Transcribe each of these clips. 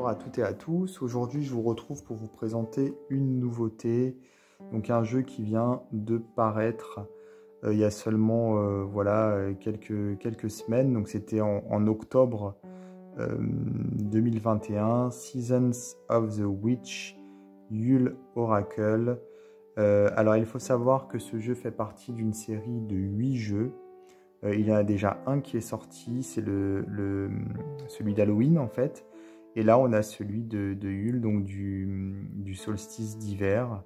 bonjour à toutes et à tous. Aujourd'hui, je vous retrouve pour vous présenter une nouveauté. Donc un jeu qui vient de paraître il y a seulement quelques semaines. Donc c'était en octobre 2021. Seasons of the Witch, Yule Oracle. Alors il faut savoir que ce jeu fait partie d'une série de 8 jeux. Il y en a déjà un qui est sorti, c'est celui d'Halloween en fait. Et là, on a celui de Yule, donc du solstice d'hiver.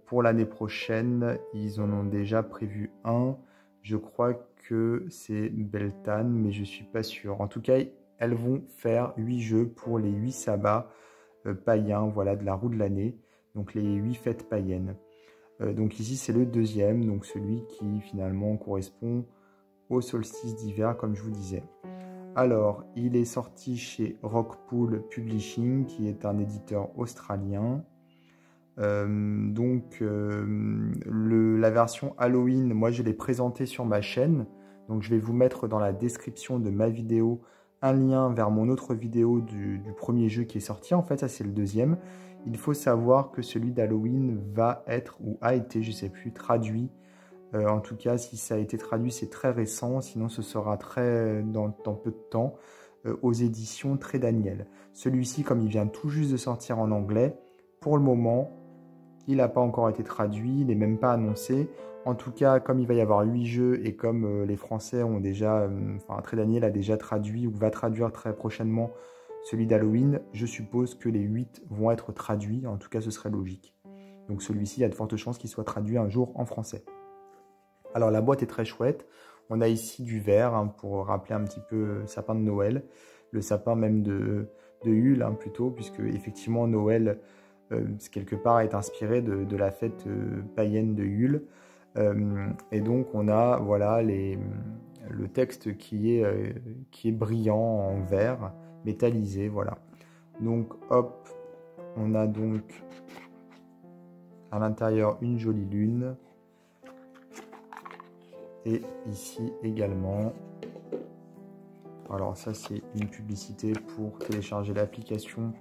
Pour l'année prochaine, ils en ont déjà prévu un. Je crois que c'est Beltane, mais je ne suis pas sûr. En tout cas, elles vont faire 8 jeux pour les 8 sabbats païens, voilà, de la roue de l'année. Donc les 8 fêtes païennes. Donc ici, c'est le deuxième, donc celui qui finalement correspond au solstice d'hiver, comme je vous disais. Alors, il est sorti chez Rockpool Publishing, qui est un éditeur australien. La version Halloween, moi je l'ai présentée sur ma chaîne. Donc je vais vous mettre dans la description de ma vidéo un lien vers mon autre vidéo du premier jeu qui est sorti. En fait, ça c'est le deuxième. Il faut savoir que celui d'Halloween va être, ou a été, je ne sais plus, traduit. En tout cas, si ça a été traduit, c'est très récent. Sinon, ce sera dans peu de temps aux éditions Très Daniel. Celui-ci, comme il vient tout juste de sortir en anglais, pour le moment, il n'a pas encore été traduit. Il n'est même pas annoncé. En tout cas, comme il va y avoir 8 jeux et comme les Français ont déjà... Très Daniel a déjà traduit ou va traduire très prochainement celui d'Halloween, je suppose que les 8 vont être traduits. En tout cas, ce serait logique. Donc celui-ci, il y a de fortes chances qu'il soit traduit un jour en français. Alors la boîte est très chouette, on a ici du verre pour rappeler un petit peu le sapin de Noël, le sapin même de Yule plutôt, puisque effectivement Noël quelque part est inspiré de la fête païenne de Yule. Et donc on a voilà, le texte qui est brillant en vert, métallisé, voilà. Donc hop, on a donc à l'intérieur une jolie lune. Et ici également, alors ça c'est une publicité pour télécharger l'application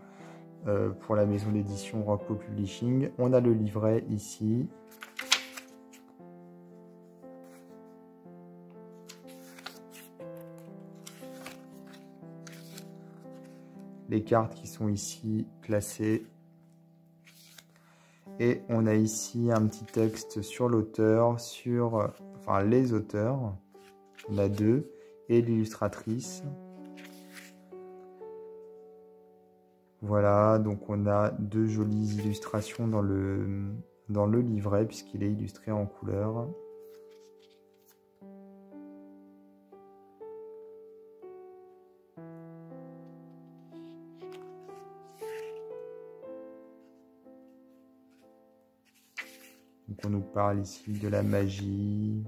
pour la maison d'édition Rockpool Publishing. On a le livret ici. Les cartes qui sont ici classées. Et on a ici un petit texte sur l'auteur, enfin les auteurs, on a 2, et l'illustratrice. Voilà, donc on a 2 jolies illustrations dans le livret, puisqu'il est illustré en couleur. Donc on nous parle ici de la magie,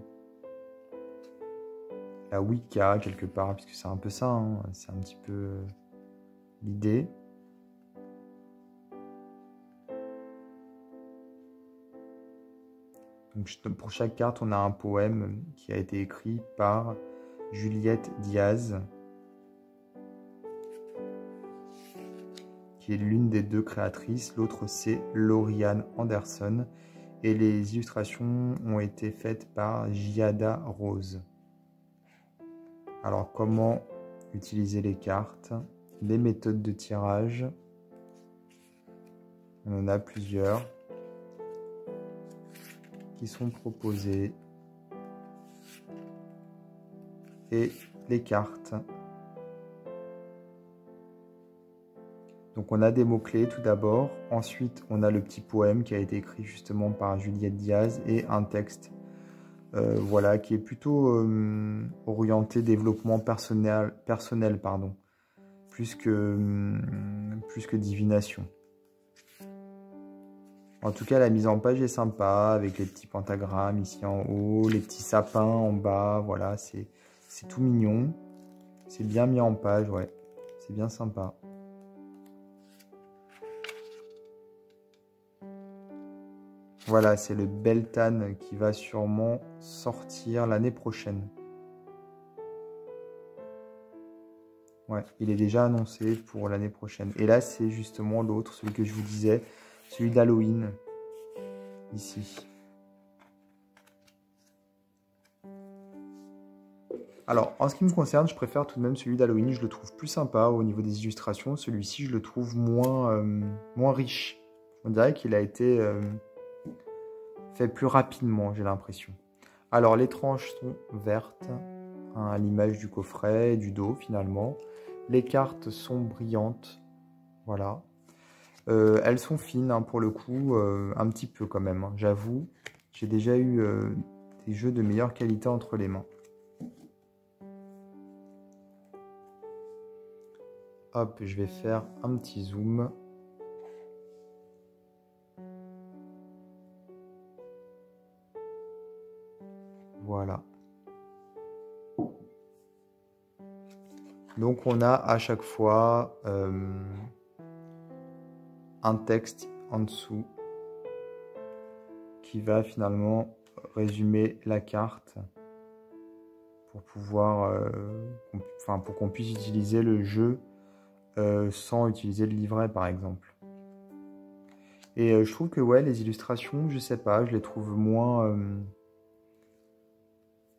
la Wicca quelque part, puisque c'est un peu ça, c'est un petit peu l'idée. Donc pour chaque carte, on a un poème qui a été écrit par Juliette Diaz, qui est l'une des 2 créatrices. L'autre, c'est Lauriane Anderson. Et les illustrations ont été faites par Giada Rose. Alors, comment utiliser les cartes? Les méthodes de tirage. On en a plusieurs qui sont proposées. Et les cartes. Donc on a des mots-clés tout d'abord, ensuite on a le petit poème qui a été écrit justement par Juliette Diaz et un texte voilà, qui est plutôt orienté développement personnel plus que divination. En tout cas, la mise en page est sympa avec les petits pentagrammes ici en haut, les petits sapins en bas, voilà, c'est tout mignon. C'est bien mis en page, ouais, c'est bien sympa. Voilà, c'est le Beltane qui va sûrement sortir l'année prochaine. Ouais, il est déjà annoncé pour l'année prochaine. Et là, c'est justement l'autre, celui que je vous disais, celui d'Halloween, ici. Alors, en ce qui me concerne, je préfère tout de même celui d'Halloween. Je le trouve plus sympa au niveau des illustrations. Celui-ci, je le trouve moins riche. On dirait qu'il a été fait plus rapidement, j'ai l'impression. Alors, les tranches sont vertes, hein, à l'image du coffret et du dos, finalement. Les cartes sont brillantes, voilà. Elles sont fines, hein, pour le coup, un petit peu quand même, hein, j'avoue. J'ai déjà eu des jeux de meilleure qualité entre les mains. Hop, je vais faire un petit zoom. Voilà. Donc on a à chaque fois un texte en dessous qui va finalement résumer la carte pour pouvoir, pour qu'on puisse utiliser le jeu sans utiliser le livret par exemple. Et je trouve que ouais, les illustrations, je sais pas, je les trouve moins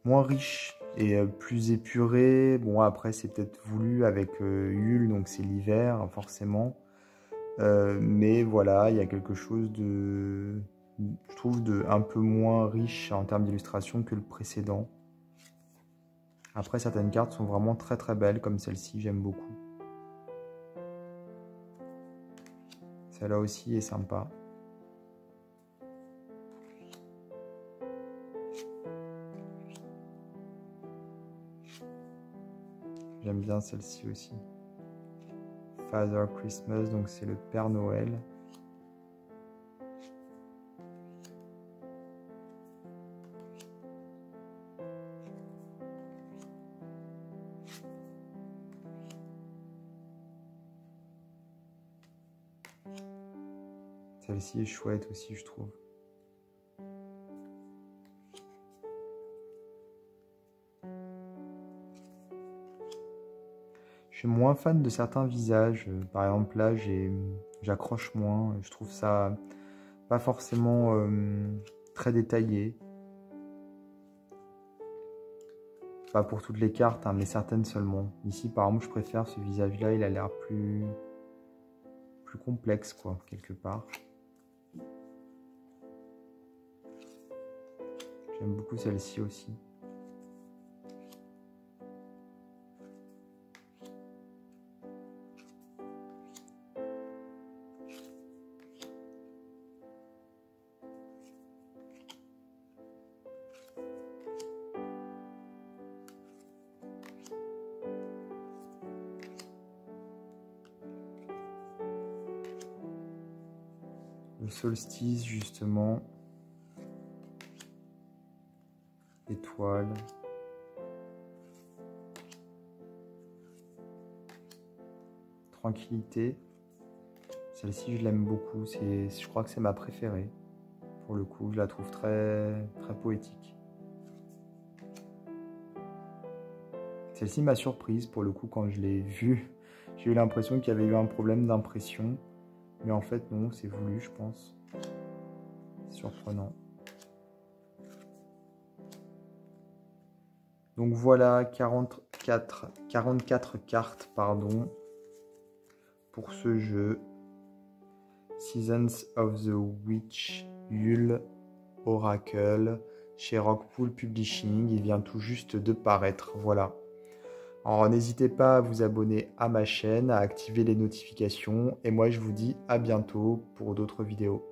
riches et plus épurées. Bon, après c'est peut-être voulu avec Yule, donc c'est l'hiver forcément. Mais voilà, il y a quelque chose de, je trouve, de un peu moins riche en termes d'illustration que le précédent. Après, certaines cartes sont vraiment très très belles, comme celle-ci, j'aime beaucoup. Celle-là aussi est sympa. J'aime bien celle-ci aussi. Father Christmas, donc c'est le Père Noël. Celle-ci est chouette aussi, je trouve. Je suis moins fan de certains visages. Par exemple, là, j'accroche moins. Je trouve ça pas forcément très détaillé. Pas pour toutes les cartes, hein, mais certaines seulement. Ici, par exemple, je préfère ce visage-là. Il a l'air plus complexe, quoi, quelque part. J'aime beaucoup celle-ci aussi. Le solstice, justement. Étoile. Tranquillité. Celle-ci, je l'aime beaucoup. Je crois que c'est ma préférée. Pour le coup, je la trouve très, très poétique. Celle-ci m'a surprise pour le coup quand je l'ai vue. J'ai eu l'impression qu'il y avait eu un problème d'impression. Mais en fait, non, c'est voulu, je pense. Surprenant. Donc voilà, 44 cartes, pardon, pour ce jeu. Seasons of the Witch, Yule Oracle, chez Rockpool Publishing. Il vient tout juste de paraître, voilà. Alors n'hésitez pas à vous abonner à ma chaîne, à activer les notifications. Et moi, je vous dis à bientôt pour d'autres vidéos.